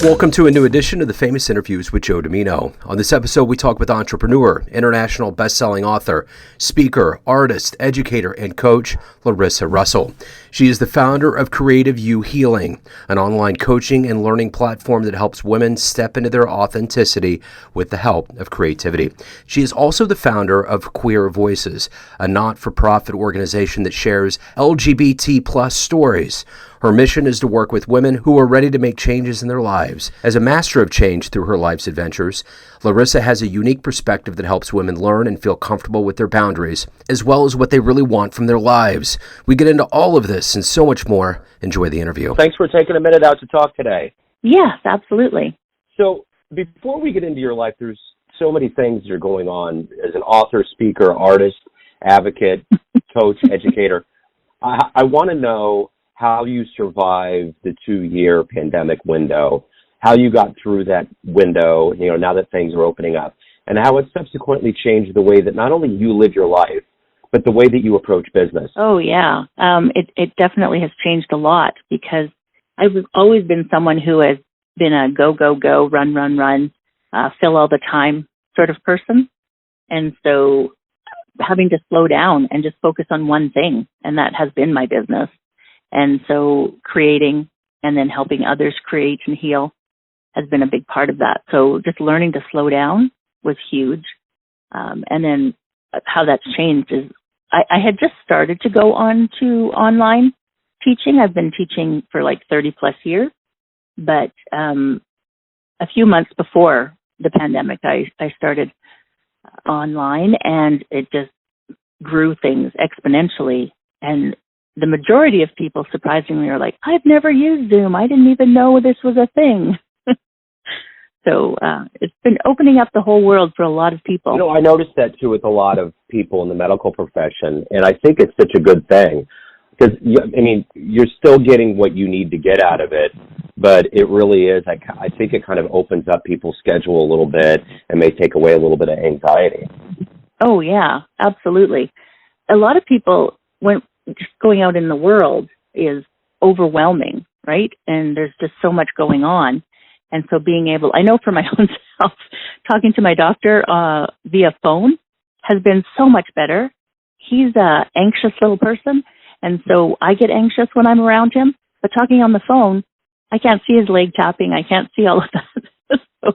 Welcome to a new edition of the Famous Interviews with Joe Dimino. On this episode, we talk with entrepreneur, international best-selling author, speaker, artist, educator, and coach, Larissa Russell. She is the founder of Creative You Healing, an online coaching and learning platform that helps women step into their authenticity with the help of creativity. She is also the founder of Queer Voicez, a not-for-profit organization that shares LGBT plus stories. Her mission is to work with women who are ready to make changes in their lives. As a master of change through her life's adventures, Larissa has a unique perspective that helps women learn and feel comfortable with their boundaries, as well as what they really want from their lives. We get into all of this and so much more. Enjoy the interview. Thanks for taking a minute out to talk today. Yes, absolutely. So before we get into your life, there's so many things that are going on as an author, speaker, artist, advocate, coach, educator. I want to know how you survived the 2-year pandemic window, how you got through that window, now that things are opening up, and how it subsequently changed the way that not only you live your life, but the way that you approach business. Oh, yeah. It definitely has changed a lot because I've always been someone who has been a go, go, go, run, run, run, fill all the time sort of person. And so having to slow down and just focus on one thing, and that has been my business. And so creating and then helping others create and heal has been a big part of that. So just learning to slow down was huge. And then how that's changed is I had just started to go on to online teaching. I've been teaching for like 30 plus years, but a few months before the pandemic, I started online, and it just grew things exponentially. And the majority of people, surprisingly, are like, I've never used Zoom. I didn't even know this was a thing. So it's been opening up the whole world for a lot of people. I noticed that, too, with a lot of people in the medical profession, and I think it's such a good thing because, you're still getting what you need to get out of it, but it really is, I think it kind of opens up people's schedule a little bit and may take away a little bit of anxiety. Oh, yeah, absolutely. A lot of people, when just going out in the world is overwhelming, right? And there's just so much going on. And so being able, I know for my own self, talking to my doctor via phone has been so much better. He's an anxious little person, and so I get anxious when I'm around him. But talking on the phone, I can't see his leg tapping. I can't see all of that. So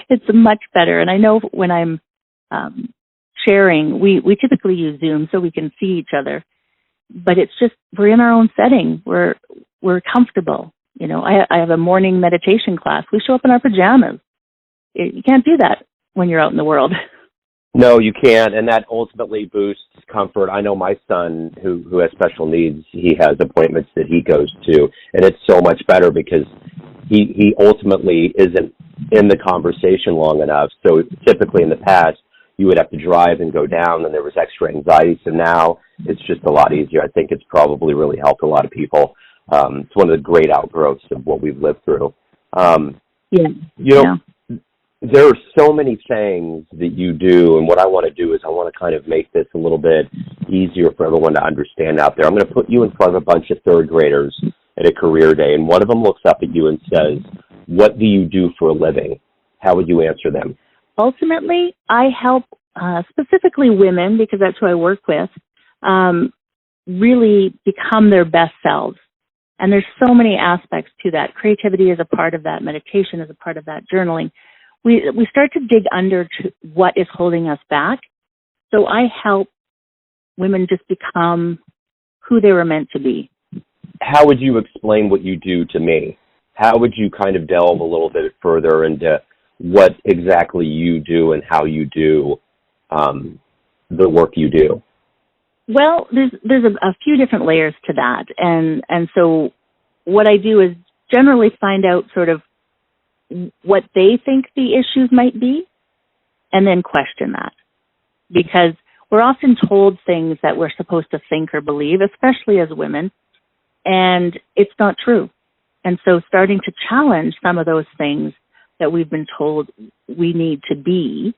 it's much better. And I know when I'm sharing, we typically use Zoom so we can see each other. But it's just, we're in our own setting. We're comfortable. I have a morning meditation class. We show up in our pajamas. You can't do that when you're out in the world. No, you can't, and that ultimately boosts comfort. I know my son, who has special needs, he has appointments that he goes to, and it's so much better because he ultimately isn't in the conversation long enough. So typically in the past, you would have to drive and go down, and there was extra anxiety. So now it's just a lot easier. I think it's probably really helped a lot of people. It's one of the great outgrowths of what we've lived through. There are so many things that you do, and what I want to do is I want to kind of make this a little bit easier for everyone to understand out there. I'm going to put you in front of a bunch of third graders at a career day, and one of them looks up at you and says, "What do you do for a living?" How would you answer them? Ultimately, I help specifically women, because that's who I work with, really become their best selves. And there's so many aspects to that. Creativity is a part of that. Meditation is a part of that. Journaling. We start to dig under to what is holding us back. So I help women just become who they were meant to be. How would you explain what you do to me? How would you kind of delve a little bit further into what exactly you do and how you do the work you do? Well, there's a few different layers to that. And so what I do is generally find out sort of what they think the issues might be and then question that. Because we're often told things that we're supposed to think or believe, especially as women, and it's not true. And so starting to challenge some of those things that we've been told we need to be,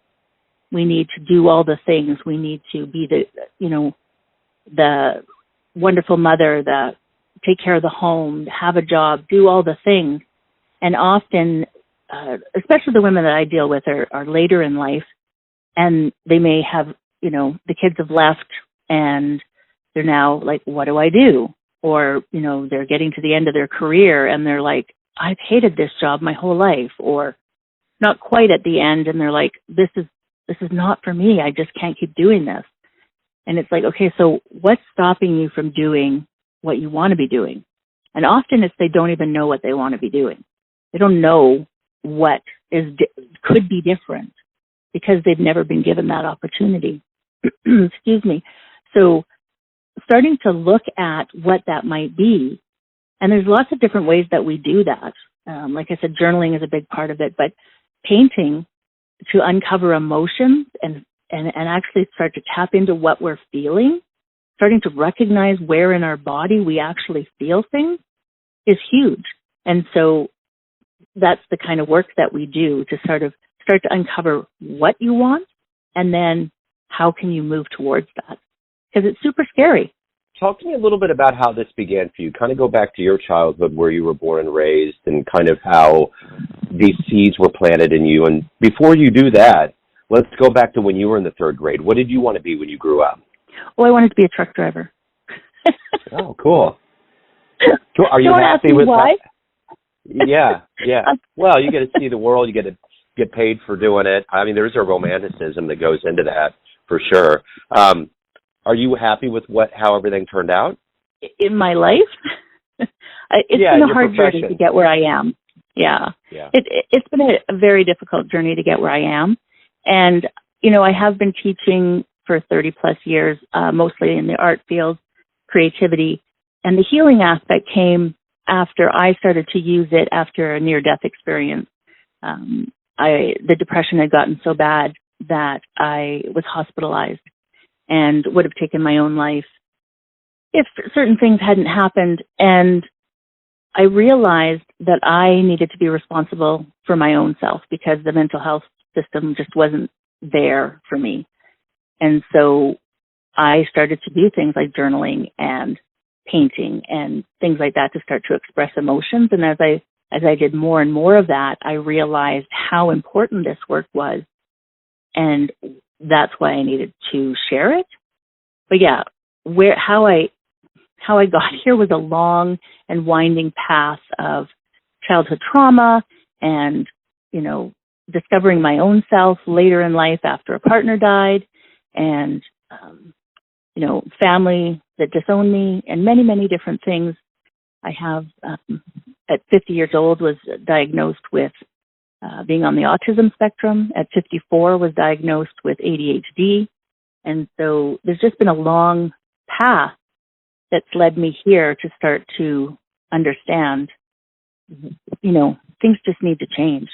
we need to do all the things, we need to be the wonderful mother, take care of the home, have a job, do all the things. And often, especially the women that I deal with are later in life, and they may have, the kids have left and they're now like, what do I do? Or, they're getting to the end of their career and they're like, I've hated this job my whole life, or not quite at the end. And they're like, this is not for me. I just can't keep doing this. And it's like, okay, so what's stopping you from doing what you want to be doing? And often it's they don't even know what they want to be doing. They don't know what could be different because they've never been given that opportunity. Excuse me. So starting to look at what that might be, and there's lots of different ways that we do that. Like I said, journaling is a big part of it, but painting to uncover emotions and actually start to tap into what we're feeling, starting to recognize where in our body we actually feel things is huge. And so that's the kind of work that we do to sort of start to uncover what you want and then how can you move towards that? Because it's super scary. Talk to me a little bit about how this began for you. Kind of go back to your childhood where you were born and raised and kind of how these seeds were planted in you. And before you do that, let's go back to when you were in the third grade. What did you want to be when you grew up? Well, I wanted to be a truck driver. Oh, cool. Are you happy with why? that? Yeah. Well, you get to see the world. You get to get paid for doing it. I mean, there's a romanticism that goes into that for sure. Are you happy with how everything turned out? In my life? It's been a hard journey to get where I am. Yeah. It's been a very difficult journey to get where I am. And, I have been teaching for 30 plus years, mostly in the art field, creativity. And the healing aspect came after I started to use it after a near-death experience. The depression had gotten so bad that I was hospitalized and would have taken my own life if certain things hadn't happened. And I realized that I needed to be responsible for my own self because the mental health system just wasn't there for me. And so I started to do things like journaling and painting and things like that to start to express emotions. And as I did more and more of that, I realized how important this work was. And that's why I needed to share it. But yeah, how I got here was a long and winding path of childhood trauma and, discovering my own self later in life after a partner died and, family that disowned me and many, many different things. I have, at 50 years old, was diagnosed with being on the autism spectrum. At 54, was diagnosed with ADHD. And so there's just been a long path that's led me here to start to understand, things just need to change.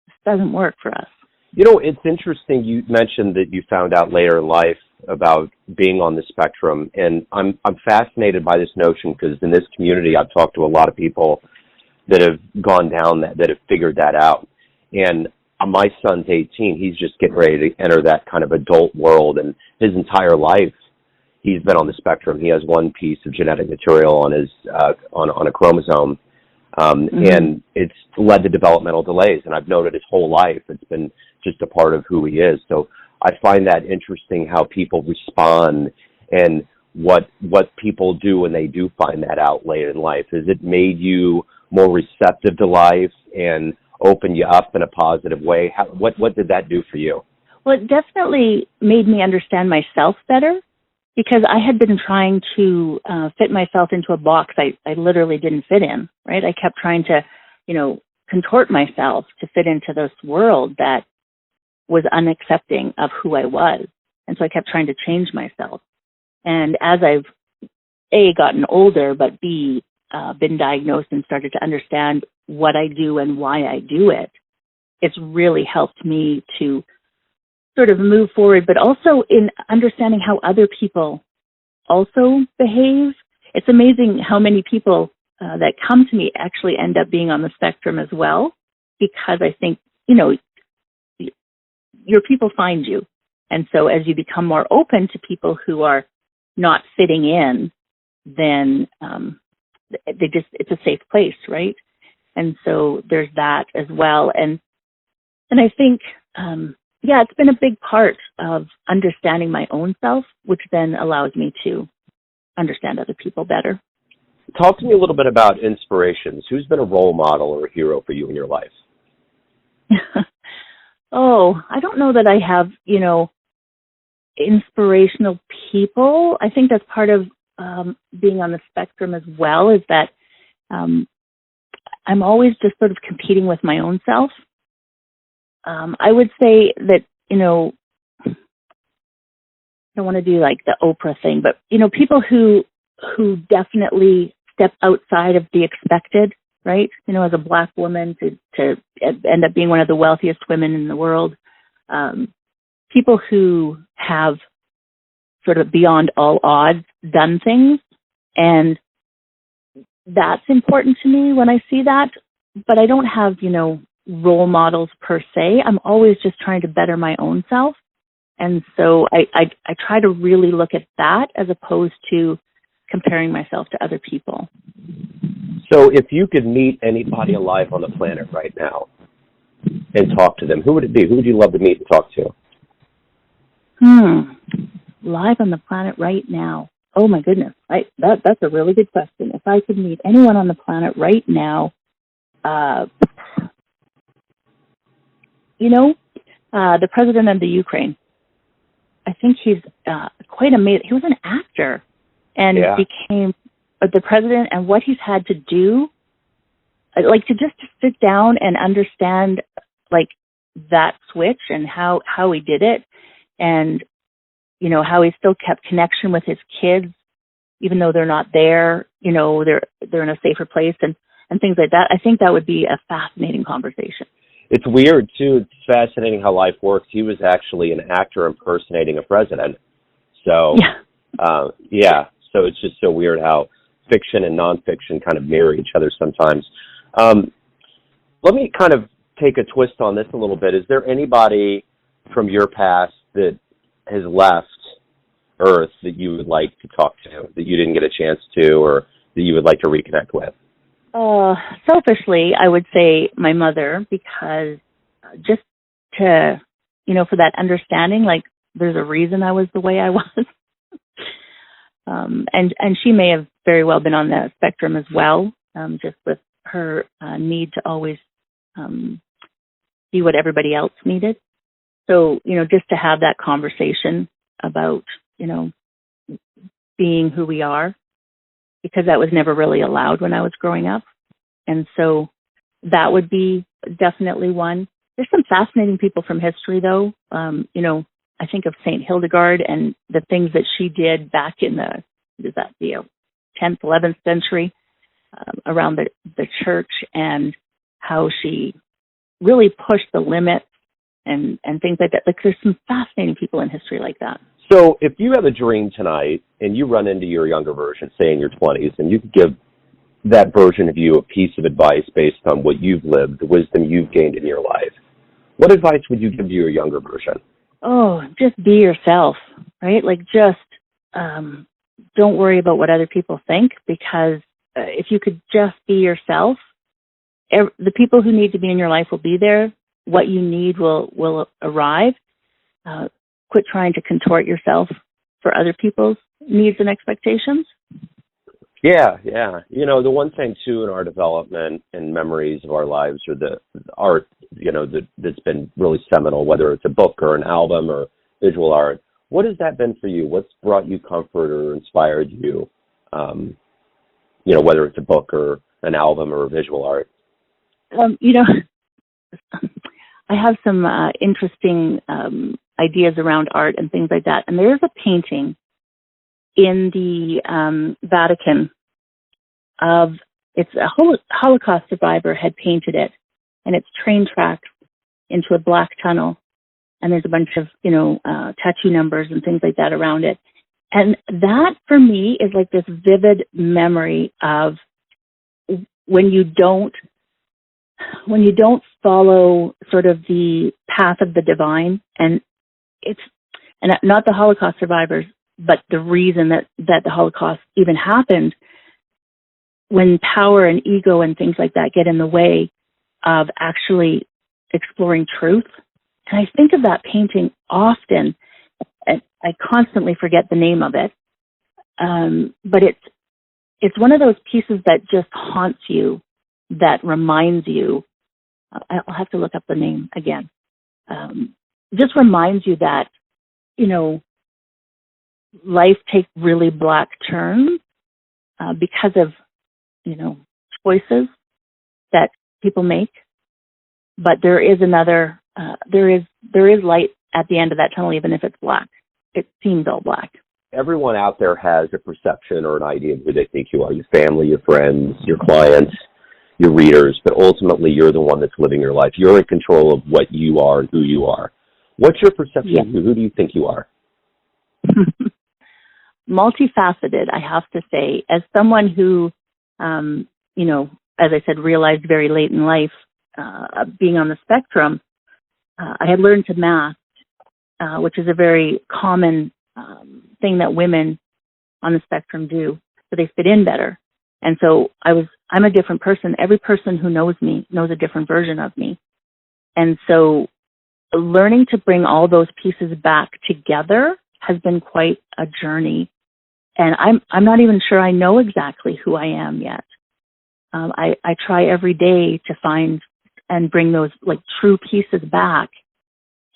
This doesn't work for us. It's interesting you mentioned that you found out later in life about being on the spectrum, and I'm fascinated by this notion because in this community I've talked to a lot of people that have gone down that have figured that out. And my son's 18. He's just getting ready to enter that kind of adult world, and his entire life he's been on the spectrum. He has one piece of genetic material on his on a chromosome, and it's led to developmental delays. And I've noted his whole life it's been just a part of who he is. So I find that interesting how people respond and what people do when they do find that out later in life. Has it made you more receptive to life and open you up in a positive way? What did that do for you? Well, it definitely made me understand myself better because I had been trying to fit myself into a box I literally didn't fit in, right? I kept trying to, contort myself to fit into this world that was unaccepting of who I was. And so I kept trying to change myself. And as I've, A, gotten older, but B, been diagnosed and started to understand what I do and why I do it, it's really helped me to sort of move forward, but also in understanding how other people also behave. It's amazing how many people that come to me actually end up being on the spectrum as well, because I think, your people find you. And so as you become more open to people who are not fitting in, then it's a safe place, right? And so there's that as well. And I think, it's been a big part of understanding my own self, which then allows me to understand other people better. Talk to me a little bit about inspirations. Who's been a role model or a hero for you in your life? I don't know that I have, inspirational people. I think that's part of being on the spectrum as well, is that I'm always just sort of competing with my own self. I would say that, I don't want to do like the Oprah thing, but, people who definitely step outside of the expected, right? As a Black woman to end up being one of the wealthiest women in the world, people who have sort of beyond all odds done things. And that's important to me when I see that. But I don't have, role models per se. I'm always just trying to better my own self. And so I try to really look at that as opposed to comparing myself to other people. So if you could meet anybody alive on the planet right now and talk to them, who would it be? Who would you love to meet and talk to? Live on the planet right now. Oh my goodness. That's a really good question. If I could meet anyone on the planet right now, the president of the Ukraine. I think he's quite amazing. He was an actor and became the president, and what he's had to do, like to just sit down and understand like that switch and how he did it, and how he still kept connection with his kids even though they're not there, they're in a safer place and things like that. I think that would be a fascinating conversation. It's weird, too. It's fascinating how life works. He was actually an actor impersonating a president. So, so it's just so weird how fiction and nonfiction kind of mirror each other sometimes. Let me kind of take a twist on this a little bit. Is there anybody from your past that has left Earth that you would like to talk to, that you didn't get a chance to, or that you would like to reconnect with? Selfishly, I would say my mother, because just to, for that understanding, like there's a reason I was the way I was. And she may have very well been on the spectrum as well, just with her need to always be what everybody else needed. So, just to have that conversation about, being who we are, because that was never really allowed when I was growing up. And so that would be definitely one. There's some fascinating people from history, though. I think of St. Hildegard and the things that she did back in the 10th, 11th century around the church, and how she really pushed the limits and things like that. Like, there's some fascinating people in history like that. So if you have a dream tonight and you run into your younger version, say in your 20s, and you could give that version of you a piece of advice based on what you've lived, the wisdom you've gained in your life, what advice would you give to your younger version? Oh, just be yourself, right? Like, just don't worry about what other people think, because if you could just be yourself, the people who need to be in your life will be there. What you need will arrive. Quit trying to contort yourself for other people's needs and expectations. Yeah. The one thing, too, in our development and memories of our lives are the art, that's been really seminal, whether it's a book or an album or visual art. What has that been for you? What's brought you comfort or inspired you, whether it's a book or an album or visual art? I have some interesting ideas around art and things like that. And there's a painting in the Vatican it's a Holocaust survivor had painted it, and it's train tracks into a black tunnel. And there's a bunch of, tattoo numbers and things like that around it. And that for me is like this vivid memory of when you don't follow sort of the path of the divine, and not the Holocaust survivors, but the reason that the Holocaust even happened when power and ego and things like that get in the way of actually exploring truth. And I think of that painting often, and I constantly forget the name of it. But it's one of those pieces that just haunts you, that reminds you. I'll have to look up the name again. Just reminds you that, life takes really black turns because of, choices that people make. But there is there is light at the end of that tunnel, even if it's black. It seems all black. Everyone out there has a perception or an idea of who they think you are, your family, your friends, your clients, your readers, but ultimately you're the one that's living your life. You're in control of what you are and who you are. What's your perception of who do you think you are? Multifaceted, I have to say. As someone who, as I said, realized very late in life, being on the spectrum, I had learned to mask, which is a very common thing that women on the spectrum do, so they fit in better. And so I'm a different person. Every person who knows me knows a different version of me. And so learning to bring all those pieces back together has been quite a journey. And I'm not even sure I know exactly who I am yet. I try every day to find and bring those true pieces back.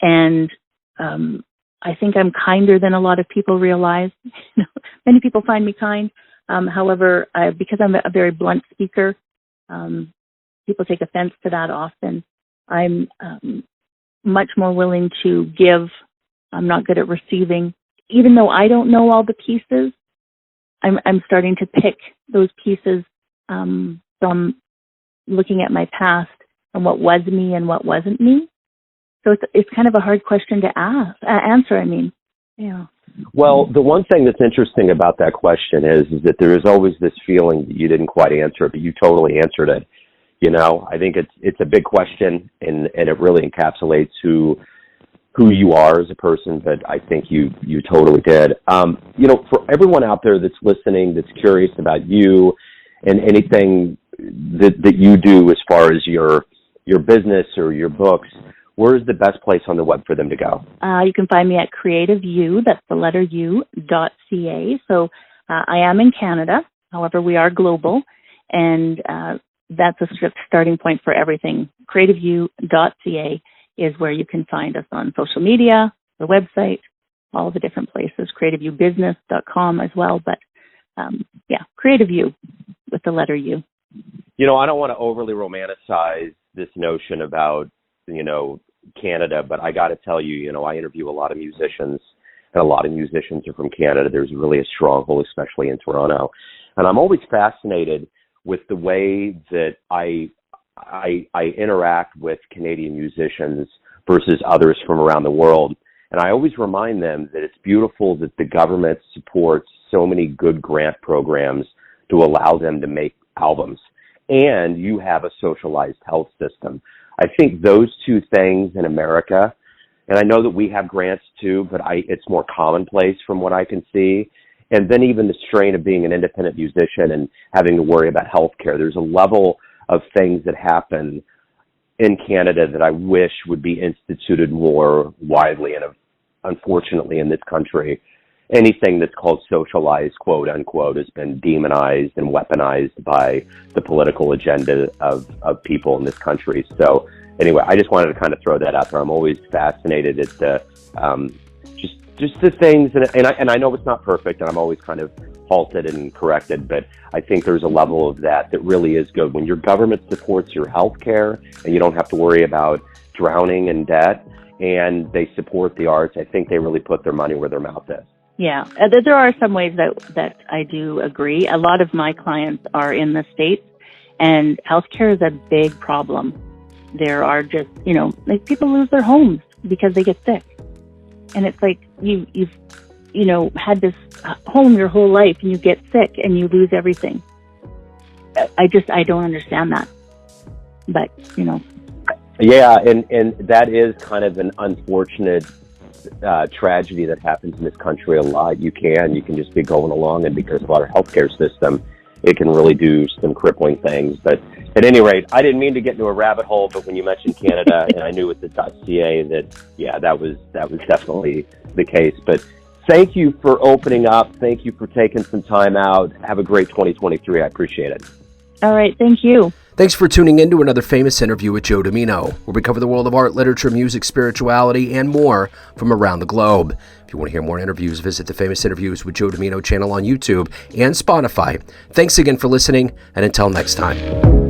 And I think I'm kinder than a lot of people realize. Many people find me kind. However, because I'm a very blunt speaker, people take offense to that often. I'm much more willing to give. I'm not good at receiving. Even though I don't know all the pieces, I'm starting to pick those pieces from looking at my past and what was me and what wasn't me. So it's kind of a hard question to answer. Yeah. Well, the one thing that's interesting about that question is that there is always this feeling that you didn't quite answer it, but you totally answered it. I think it's a big question, and it really encapsulates who you are as a person, but I think you totally did. For everyone out there that's listening, that's curious about you and anything that you do as far as your business or your books, where's the best place on the web for them to go? You can find me at creativeu, that's the letter U.ca. So I am in Canada. However, we are global, and that's a starting point for everything. creativeu.ca is where you can find us on social media, the website, all the different places, creativeUbusiness.com as well. But CreativeU with the letter U. I don't want to overly romanticize this notion about, Canada, but I got to tell you, I interview a lot of musicians, and a lot of musicians are from Canada. There's really a stronghold, especially in Toronto. And I'm always fascinated with the way that I interact with Canadian musicians versus others from around the world. And I always remind them that it's beautiful that the government supports so many good grant programs to allow them to make albums. And you have a socialized health system. I think those two things in America, and I know that we have grants too, but it's more commonplace from what I can see. And then even the strain of being an independent musician and having to worry about healthcare. There's a level of things that happen in Canada that I wish would be instituted more widely. And unfortunately in this country, anything that's called socialized, quote unquote, has been demonized and weaponized by the political agenda of people in this country. So anyway, I just wanted to kind of throw that out there. I'm always fascinated at the just the things, and I know it's not perfect, and I'm always kind of halted and corrected, but I think there's a level of that really is good. When your government supports your health care and you don't have to worry about drowning in debt, and they support the arts, I think they really put their money where their mouth is. Yeah, there are some ways that I do agree. A lot of my clients are in the States, and healthcare is a big problem. There are just, people lose their homes because they get sick. And it's like you've had this home your whole life, and you get sick and you lose everything. I don't understand that. But, Yeah, and that is kind of an unfortunate tragedy that happens in this country a lot. You can just be going along, and because of our healthcare system, it can really do some crippling things. But at any rate, I didn't mean to get into a rabbit hole, but when you mentioned Canada, and I knew with the .ca that, yeah, that was definitely the case. But thank you for opening up. Thank you for taking some time out. Have a great 2023. I appreciate it. All right. Thank you. Thanks for tuning in to another famous interview with Joe Dimino, where we cover the world of art, literature, music, spirituality, and more from around the globe. If you want to hear more interviews, visit the Famous Interviews with Joe Dimino channel on YouTube and Spotify. Thanks again for listening, and until next time.